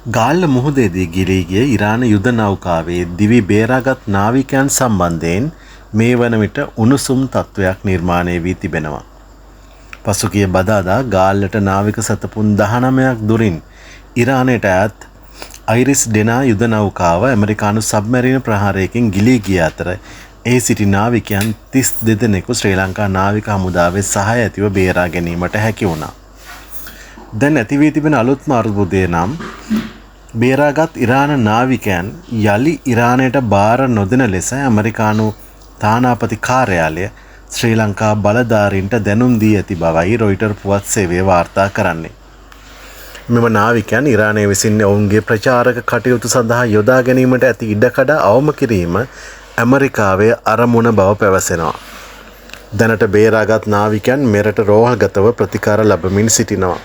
ගාල්ල මුහුදේදී ගිලී ගිය ඉරාන යුද නෞකාවේ දිවි බේරාගත් නාවිකයන් සම්බන්ධයෙන් මේ වන විට උණුසුම් තත්ත්වයක් නිර්මාණය වී තිබෙනවා. පසුගිය බදාදා ගාල්ලට නාවික සතපුන් 19ක් දුරින් ඉරානයට ඈත් අයිරිස් ඩෙනා යුද නෞකාව ඇමරිකානු සබ්මැරින ප්‍රහාරයකින් ගිලී ගිය අතර එහි සිටි නාවිකයන් 32 දෙනෙකු ශ්‍රී ලංකා නාවික හමුදාවේ සහාය ඇතිව බේරා ගැනීමට හැකි වුණා. දැන් ඇති වී තිබෙන අලුත්ම අර්බුදය නම් බේරාගත් ඉරාන නාවිකයන් යලි ඉරානයට බාර නොදෙන ලෙස ඇමරිකානු තානාපති කාර්යාලය ශ්‍රී ලංකා බලධාරීන්ට දැනුම් දී ඇති බවයි රොයිටර් පුවත් සේවය වාර්තා කරන්නේ. මෙම නාවිකයන් ඉරානය විසින් ඔවුන්ගේ ප්‍රචාරක කටයුතු සඳහා යොදා ගැනීමට ඇති ඉඩකඩ අවම කිරීම ඇමරිකාවේ අරමුණ බව පැවසෙනවා. දැනට බේරාගත් නාවිකයන් මෙරට රෝහල්ගතව ප්‍රතිකාර ලබමින් සිටිනවා.